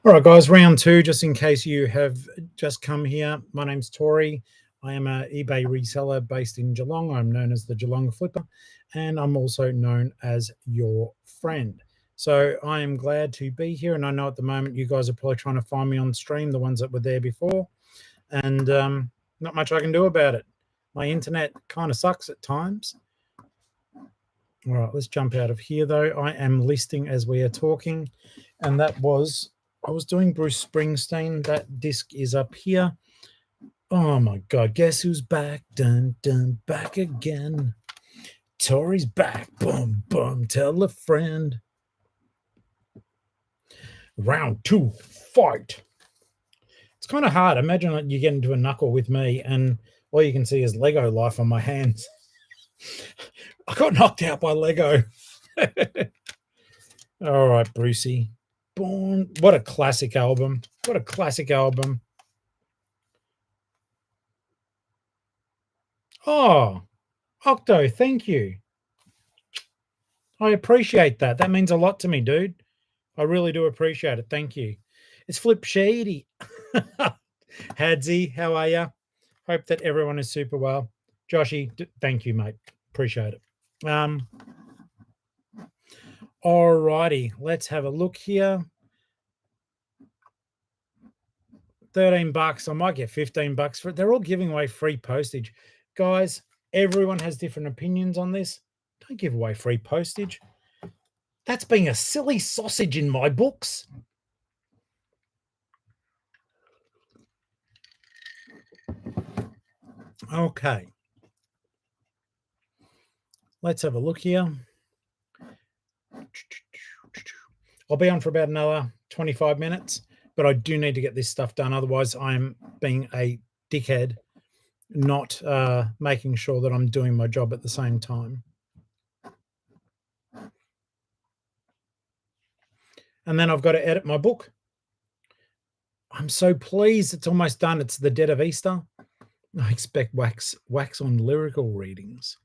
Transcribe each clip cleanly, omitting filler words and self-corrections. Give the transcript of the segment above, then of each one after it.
All right, guys, round two, just in case you have just come here. My name's Tori. I am an eBay reseller based in Geelong. I'm known as the Geelong-Flipper, and I'm also known as your friend. So I am glad to be here, and I know at the moment you guys are probably trying to find me on stream, the ones that were there before, and not much I can do about it. My internet kind of sucks at times. All right, let's jump out of here, though. I am listing as we are talking, and that was... I was doing Bruce Springsteen. That disc is up here. Oh my God, guess who's back? Dun, dun, back again. Tori's back. Boom, boom, tell a friend. Round two, fight. It's kind of hard. Imagine you get into a knuckle with me and all you can see is Lego life on my hands. I got knocked out by Lego. All right, Brucey. Born. What a classic album. What a classic album. Oh, Octo, thank you. I appreciate that. That means a lot to me, dude. I really do appreciate it. Thank you. It's Flip Shady. Hadsy, how are you? Hope that everyone is super well. Joshy, thank you, mate. Appreciate it. All righty, let's have a look here. $13. I might get $15 for it. They're all giving away free postage. Guys, everyone has different opinions on this. Don't give away free postage. That's being a silly sausage in my books. Okay. Let's have a look here. I'll be on for about another 25 minutes, but I do need to get this stuff done. Otherwise, I'm being a dickhead, not making sure that I'm doing my job at the same time. And then I've got to edit my book. I'm so pleased it's almost done. It's the dead of Easter. I expect wax on lyrical readings.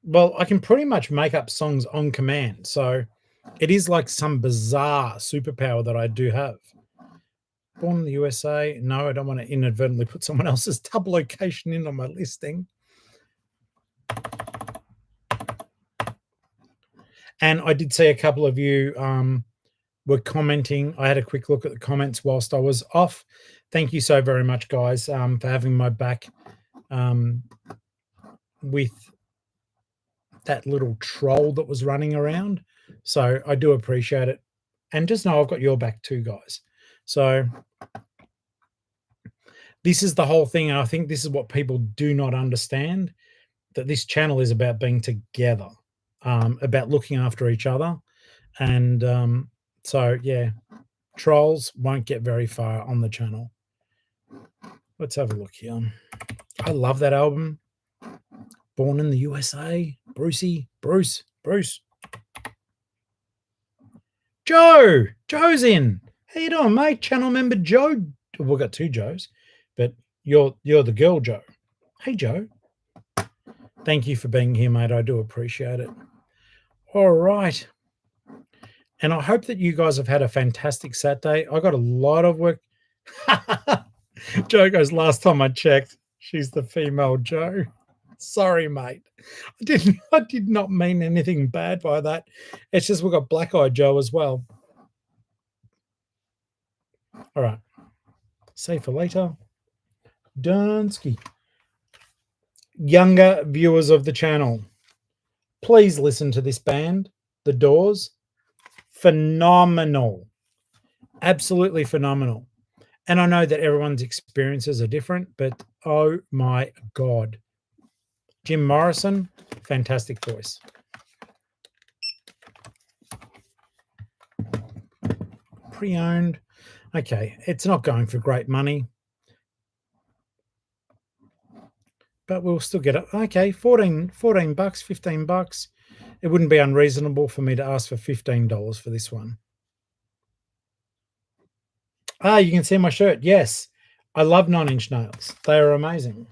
Well, I can pretty much make up songs on command. So it is like some bizarre superpower that I do have. Born in the USA. No, I don't want to inadvertently put someone else's tab location in on my listing. And I did see a couple of you were commenting. I had a quick look at the comments whilst I was off. Thank you so very much, guys, for having my back with that little troll that was running around. So I do appreciate it. And just know I've got your back too, guys. So this is the whole thing. And I think this is what people do not understand, that this channel is about being together, about looking after each other. And so, yeah, trolls won't get very far on the channel. Let's have a look here. I love that album. Born in the USA. Brucey. Bruce. Joe's in. How you doing, mate? Channel member Joe. We've got two Joes, but you're the girl, Joe. Hey, Joe. Thank you for being here, mate. I do appreciate it. All right. And I hope that you guys have had a fantastic Saturday. I got a lot of work. Joe goes, last time I checked, she's the female Joe. Sorry, mate. I did not mean anything bad by that. It's just we've got black-eyed Joe as well. All right. Save for later. Dunsky. Younger viewers of the channel, please listen to this band, The Doors. Phenomenal. Absolutely phenomenal. And I know that everyone's experiences are different, but oh my God. Jim Morrison, fantastic voice. Pre-owned. Okay, it's not going for great money, but we'll still get it. Okay, 14 bucks, $15. It wouldn't be unreasonable for me to ask for $15 for this one. Ah, you can see my shirt. Yes, I love 9 Inch Nails. They are amazing.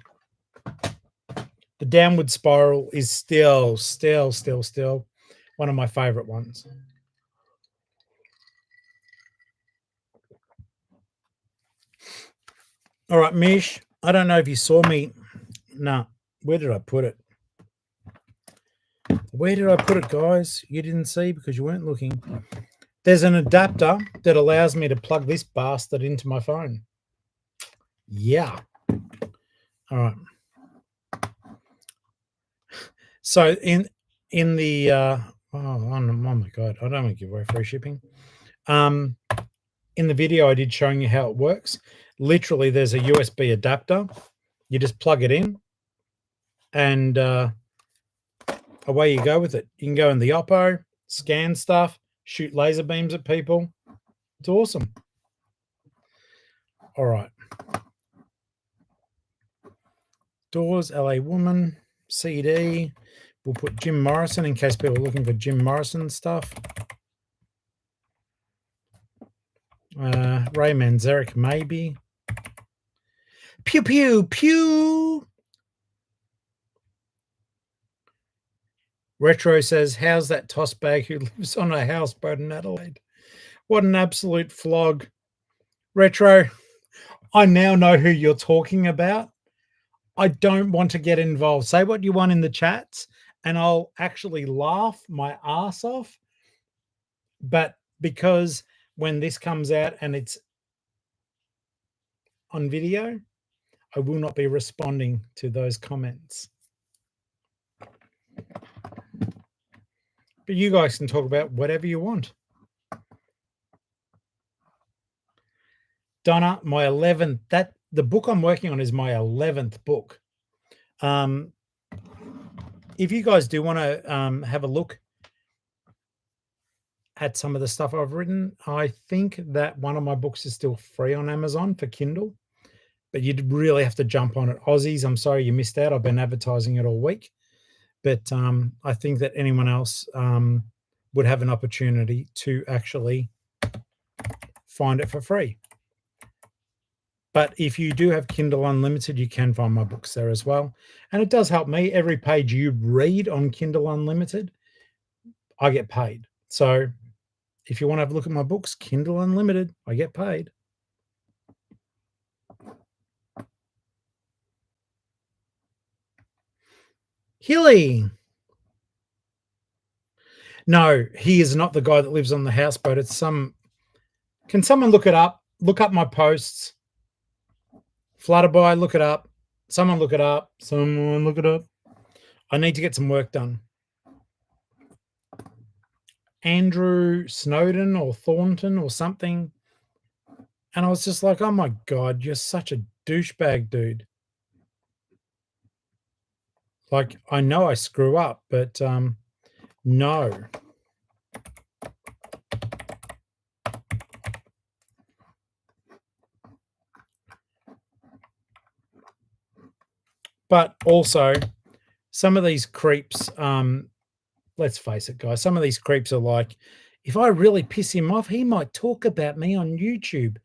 The Downward Spiral is still one of my favorite ones. All right, Mish, I don't know if you saw me. No, where did I put it? Where did I put it, guys? You didn't see because you weren't looking. There's an adapter that allows me to plug this bastard into my phone. Yeah. All right. So in the oh my god, I don't want to give away free shipping. In the video I did showing you how it works, literally there's a USB adapter. You just plug it in and away you go with it. You can go in the Oppo, scan stuff, shoot laser beams at people. It's awesome. All right. Doors, LA Woman, CD. We'll put Jim Morrison in case people are looking for Jim Morrison stuff. Ray Manzarek, maybe. Pew, pew, pew. Retro says, how's that toss bag who lives on a houseboat in Adelaide? What an absolute flog. Retro, I now know who you're talking about. I don't want to get involved. Say what you want in the chats and I'll actually laugh my ass off. But because when this comes out and it's on video, I will not be responding to those comments. But you guys can talk about whatever you want. Donna, my 11th, the book I'm working on is my 11th book. If you guys do want to have a look at some of the stuff I've written, I think that one of my books is still free on Amazon for Kindle, but you'd really have to jump on it. Aussies, I'm sorry you missed out. I've been advertising it all week, but I think that anyone else would have an opportunity to actually find it for free. But if you do have Kindle Unlimited, you can find my books there as well. And it does help me. Every page you read on Kindle Unlimited, I get paid. So if you want to have a look at my books, Kindle Unlimited, I get paid. Hilly. No, he is not the guy that lives on the houseboat. It's some. Can someone look it up? Look up my posts. Flutterby, look it up. Someone look it up. Someone look it up. I need to get some work done. Andrew Snowden or Thornton or something. And I was just like, oh my God, you're such a douchebag, dude. Like, I know I screw up, but no. But also, some of these creeps, let's face it, guys, some of these creeps are like, if I really piss him off, he might talk about me on YouTube.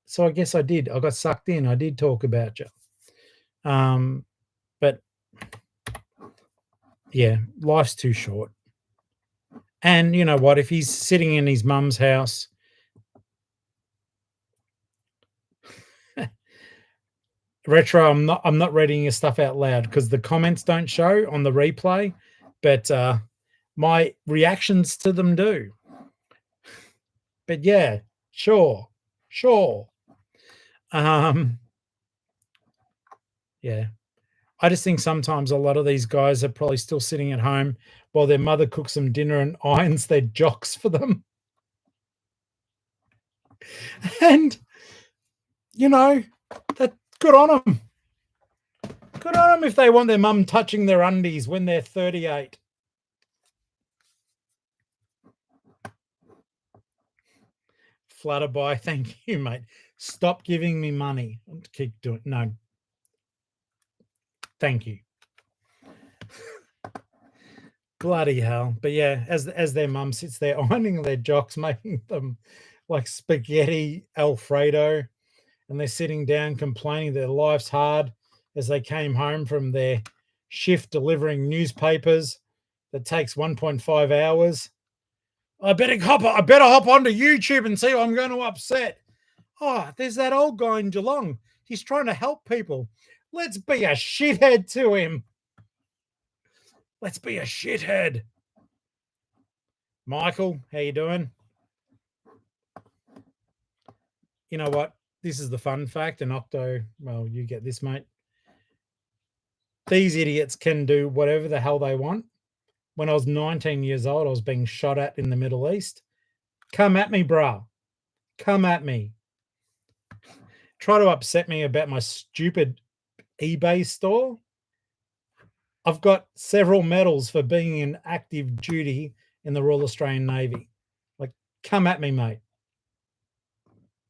So I guess I did. I got sucked in. I did talk about you. But yeah, life's too short. And you know what? If he's sitting in his mum's house, Retro, I'm not reading your stuff out loud because the comments don't show on the replay, but my reactions to them do. But yeah, sure. Yeah. I just think sometimes a lot of these guys are probably still sitting at home while their mother cooks them dinner and irons their jocks for them. And, you know, that good on them. Good on them if they want their mum touching their undies when they're 38. Flutterby, thank you, mate. Stop giving me money. Keep doing no. Thank you. Bloody hell. But yeah, as their mum sits there ironing their jocks, making them like spaghetti Alfredo, and they're sitting down complaining their life's hard as they came home from their shift delivering newspapers that takes 1.5 hours. I better hop onto YouTube and see who I'm going to upset. Oh, there's that old guy in Geelong. He's trying to help people. Let's be a shithead to him. Let's be a shithead. Michael, how you doing? You know what? This is the fun fact, and Octo, well, you get this, mate. These idiots can do whatever the hell they want. When I was 19 years old, I was being shot at in the Middle East. Come at me, brah. Come at me. Try to upset me about my stupid eBay store. I've got several medals for being in active duty in the Royal Australian Navy. Like, come at me, mate.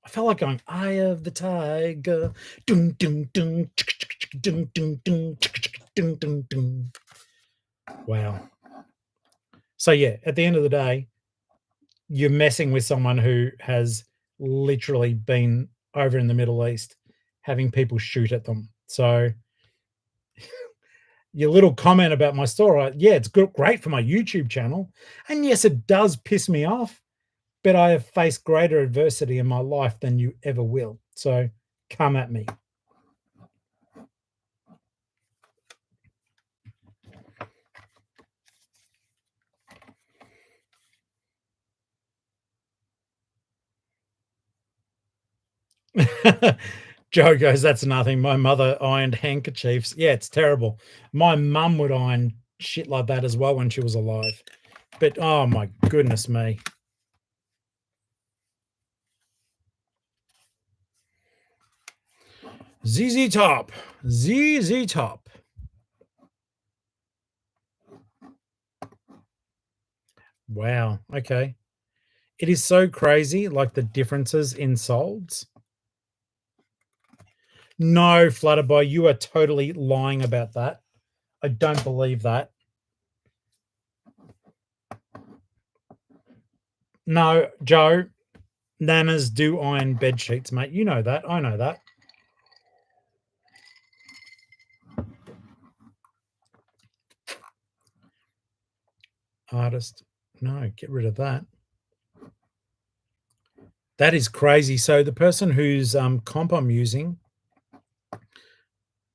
I felt like going, Eye of the Tiger. Dun, dun, dun, dun, dun, dun, dun, dun, dun. Wow. So, yeah, at the end of the day, you're messing with someone who has literally been over in the Middle East having people shoot at them. So, your little comment about my store, yeah, it's great for my YouTube channel. And yes, it does piss me off, but I have faced greater adversity in my life than you ever will. So come at me. Joe goes, that's nothing. My mother ironed handkerchiefs. Yeah, it's terrible. My mum would iron shit like that as well when she was alive. But oh my goodness me. ZZ Top. ZZ Top. Wow. Okay. It is so crazy, like the differences in solds. No, Flutterby, you are totally lying about that. I don't believe that. No, Joe, nanas do iron bed sheets, mate. You know that. I know that. Artist. No, get rid of that. That is crazy. So the person whose comp I'm using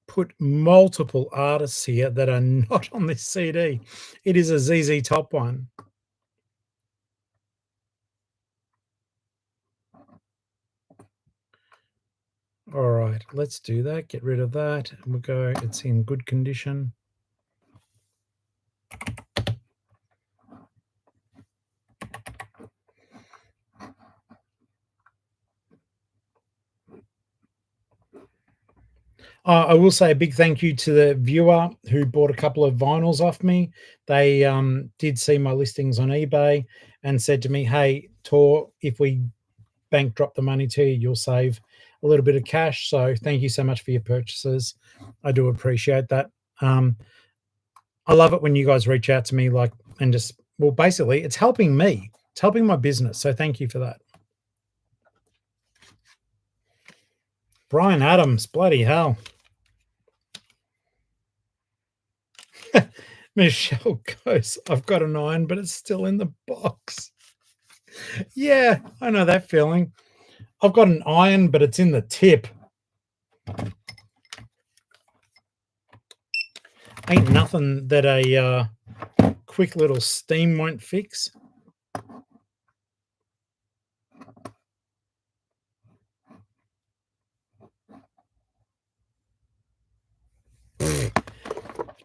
put multiple artists here that are not on this CD. It is a ZZ Top one. All right, let's do that. Get rid of that. And we'll go, it's in good condition. I will say a big thank you to the viewer who bought a couple of vinyls off me. They did see my listings on eBay and said to me, hey, Tor, if we bank drop the money to you, you'll save a little bit of cash. So thank you so much for your purchases. I do appreciate that. I love it when you guys reach out to me and just, well, basically it's helping me. It's helping my business. So thank you for that. Brian Adams, bloody hell. Michelle goes, I've got an iron, but it's still in the box. Yeah, I know that feeling. I've got an iron, but it's in the tip. Ain't nothing that a quick little steam won't fix.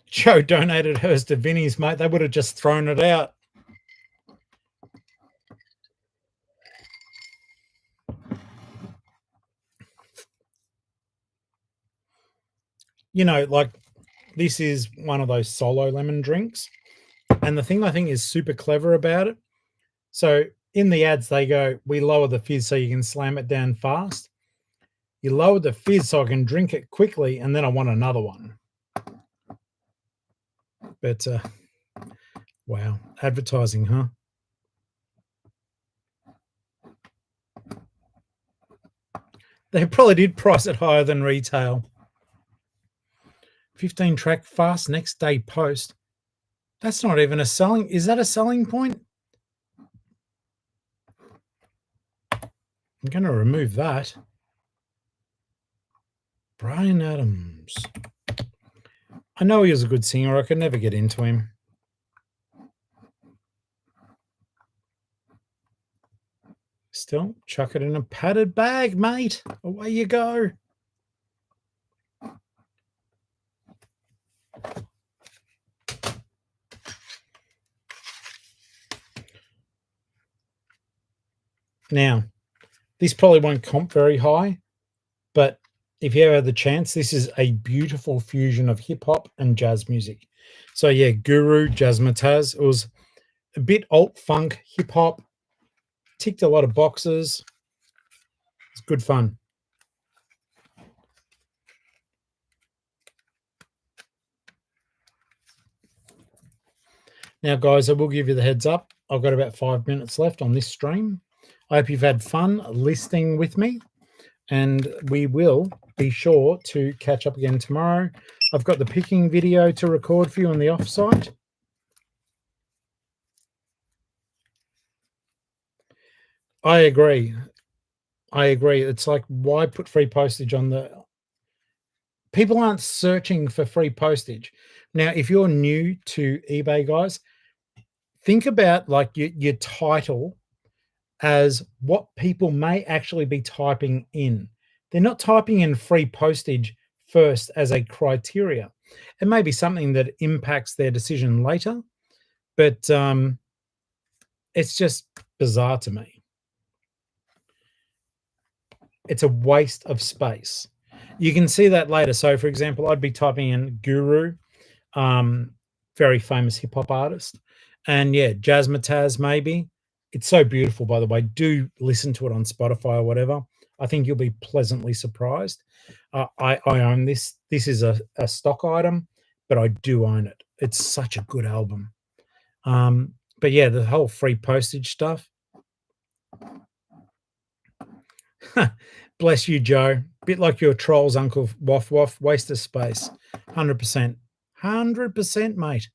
Joe donated hers to Vinny's, mate. They would have just thrown it out. You know, like this is one of those solo lemon drinks. And the thing I think is super clever about it. So in the ads, they go, we lower the fizz so you can slam it down fast. You lower the fizz so I can drink it quickly, and then I want another one. But wow, advertising, huh? They probably did price it higher than retail. 15 track fast next day post. That's not even a selling. Is that a selling point? I'm going to remove that. Bryan Adams. I know he was a good singer. I could never get into him. Still, chuck it in a padded bag, mate. Away you go. Now, this probably won't comp very high, but if you ever had the chance, this is a beautiful fusion of hip hop and jazz music. So yeah, Guru, Jazzmatazz. It was a bit alt funk, hip hop, ticked a lot of boxes. It's good fun. Now, guys, I will give you the heads up. I've got about 5 minutes left on this stream. I hope you've had fun listening with me, and we will be sure to catch up again tomorrow. I've got the picking video to record for you on the offsite. I agree. It's like, why put free postage on the... People aren't searching for free postage. Now, if you're new to eBay, guys, think about like your title as what people may actually be typing in. They're not typing in free postage first as a criteria. It may be something that impacts their decision later, but it's just bizarre to me. It's a waste of space. You can see that later. So, for example, I'd be typing in Guru, very famous hip hop artist, and yeah, Jazzmatazz maybe. It's so beautiful, by the way. Do listen to it on Spotify or whatever. I think you'll be pleasantly surprised. I own this. This is a stock item, but I do own it. It's such a good album. But yeah, the whole free postage stuff. Bless you, Joe. Bit like your trolls, Uncle Waff Waff. Waste of space. 100%. 100%, mate.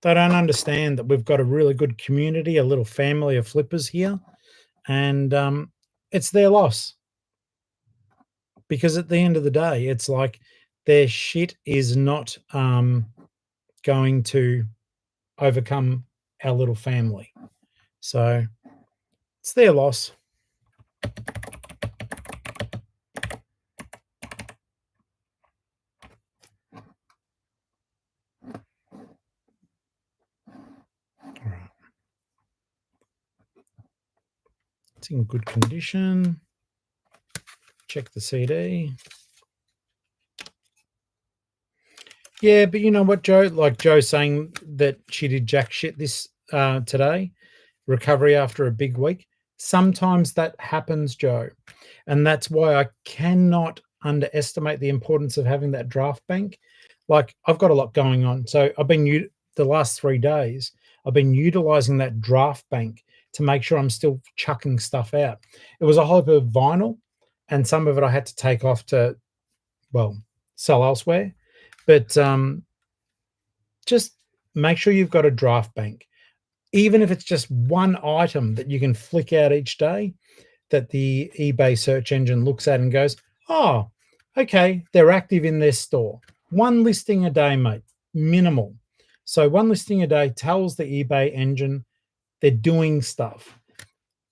They don't understand that we've got a really good community, a little family of flippers here, and it's their loss. Because at the end of the day, it's like their shit is not going to overcome our little family. So it's their loss. All right. It's in good condition. Check the CD. Yeah, but you know what, Joe? Like Joe saying that she did jack shit this today, recovery after a big week. Sometimes that happens, Joe. And that's why I cannot underestimate the importance of having that draft bank. Like, I've got a lot going on. So I've been, the last 3 days, I've been utilizing that draft bank to make sure I'm still chucking stuff out. It was a whole heap of vinyl, and some of it I had to take off to, well, sell elsewhere. But just make sure you've got a draft bank. Even if it's just one item that you can flick out each day, that the eBay search engine looks at and goes, oh, okay, they're active in their store. One listing a day, mate, minimal. So one listing a day tells the eBay engine they're doing stuff.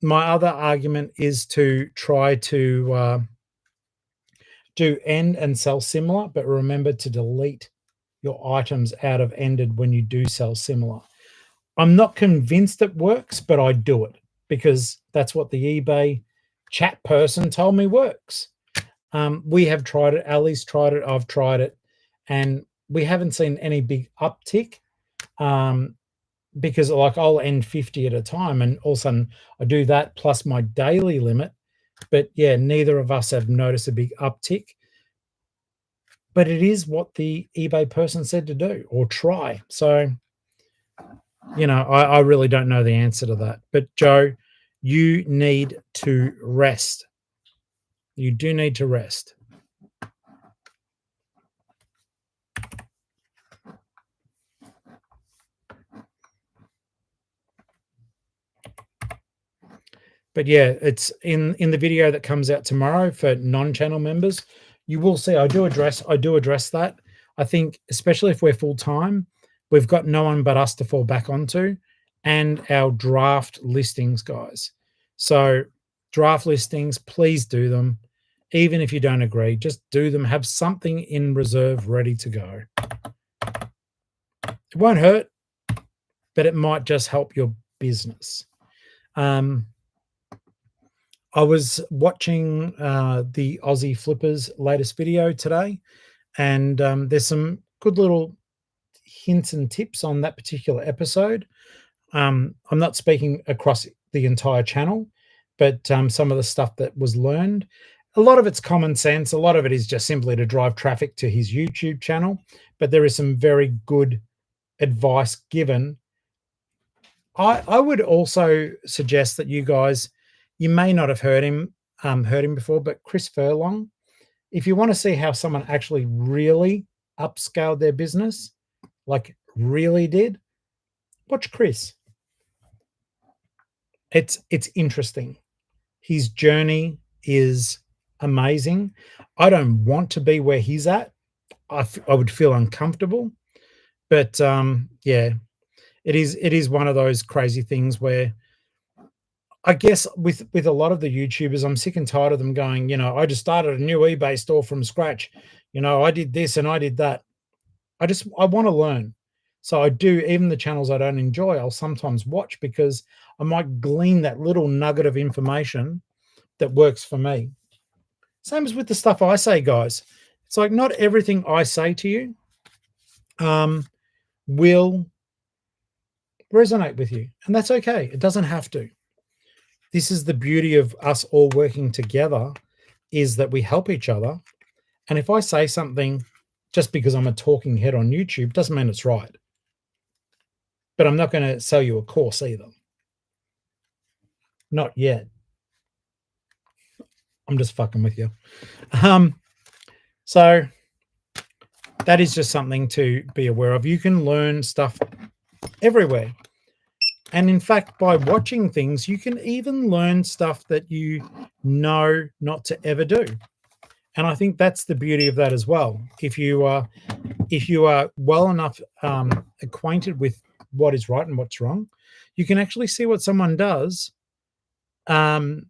My other argument is to try to do end and sell similar, but remember to delete your items out of ended when you do sell similar. I'm not convinced it works, but I do it because that's what the eBay chat person told me works. We have tried it. Ali's tried it. I've tried it. And we haven't seen any big uptick because like I'll end 50 at a time, and all of a sudden I do that plus my daily limit. But yeah, neither of us have noticed a big uptick. But it is what the eBay person said to do or try. So, you know, I really don't know the answer to that. But Joe, you need to rest. You do need to rest. But yeah, it's in the video that comes out tomorrow for non-channel members. you will see I do address that. I think especially if we're full time, we've got no one but us to fall back onto, and our draft listings, guys. So draft listings, please do them. Even if you don't agree, just do them. Have something in reserve ready to go. It won't hurt, but it might just help your business. I was watching the Aussie Flippers latest video today, and there's some good little hints and tips on that particular episode. I'm not speaking across the entire channel, but some of the stuff that was learned, a lot of it's common sense. A lot of it is just simply to drive traffic to his YouTube channel, but there is some very good advice given. I would also suggest that you guys, you may not have heard him before, but Chris Furlong, if you want to see how someone actually really upscaled their business, like really did, watch Chris. It's interesting. His journey is amazing. I don't want to be where he's at. I would feel uncomfortable, but yeah, it is one of those crazy things where I guess with a lot of the YouTubers, I'm sick and tired of them going, I just started a new eBay store from scratch. I did this and I did that. I want to learn. So I do, even the channels I don't enjoy, I'll sometimes watch because I might glean that little nugget of information that works for me. Same as with the stuff I say, guys. It's like not everything I say to you will resonate with you, and that's okay. It doesn't have to. This is the beauty of us all working together, is that we help each other. And if I say something just because I'm a talking head on YouTube, doesn't mean it's right. But I'm not going to sell you a course either. Not yet. I'm just fucking with you. So that is just something to be aware of. You can learn stuff everywhere. And in fact, by watching things, you can even learn stuff that you know not to ever do. And I think that's the beauty of that as well. If you are well enough acquainted with what is right and what's wrong, you can actually see what someone does. You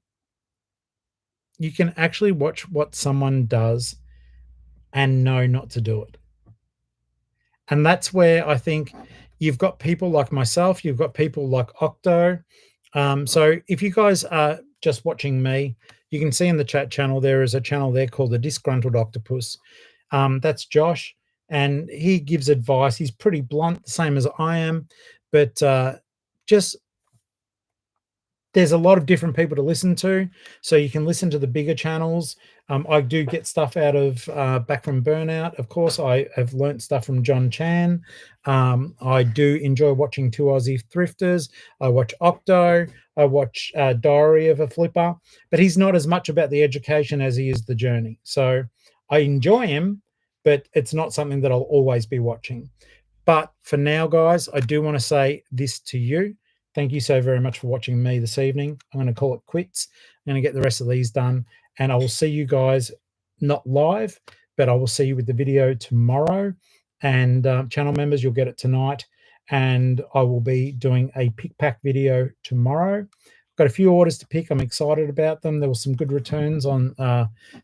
can actually watch what someone does and know not to do it. And that's where I think you've got people like myself, you've got people like Octo. So if you guys are just watching me, you can see in the chat channel, there is a channel there called The Disgruntled Octopus. That's Josh, and he gives advice. He's pretty blunt, the same as I am, but just there's a lot of different people to listen to. So you can listen to the bigger channels. I do get stuff out of Back from Burnout. Of course, I have learnt stuff from John Chan. I do enjoy watching Two Aussie Thrifters. I watch Octo. I watch Diary of a Flipper. But he's not as much about the education as he is the journey. So I enjoy him, but it's not something that I'll always be watching. But for now, guys, I do want to say this to you. Thank you so very much for watching me this evening. I'm going to call it quits. I'm going to get the rest of these done, and I will see you guys not live, but I will see you with the video tomorrow. And channel members, you'll get it tonight. And I will be doing a pick pack video tomorrow. Got a few orders to pick. I'm excited about them. There were some good returns on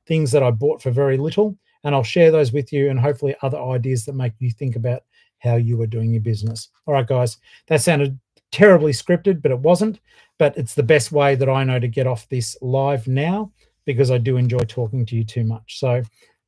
things that I bought for very little, and I'll share those with you, and hopefully other ideas that make you think about how you are doing your business. All right, guys, that sounded terribly scripted, but it wasn't. But it's the best way that I know to get off this live now, because I do enjoy talking to you too much. So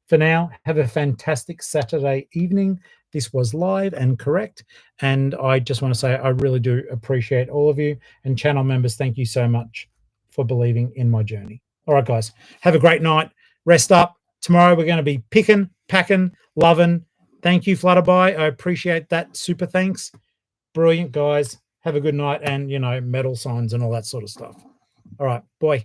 for now, have a fantastic Saturday evening. This was live and correct. And I just want to say I really do appreciate all of you. And channel members, thank you so much for believing in my journey. All right, guys, have a great night. Rest up. Tomorrow we're going to be picking, packing, loving. Thank you, Flutterby. I appreciate that. Super thanks. Brilliant, guys. Have a good night, and, medal signs and all that sort of stuff. All right, boy.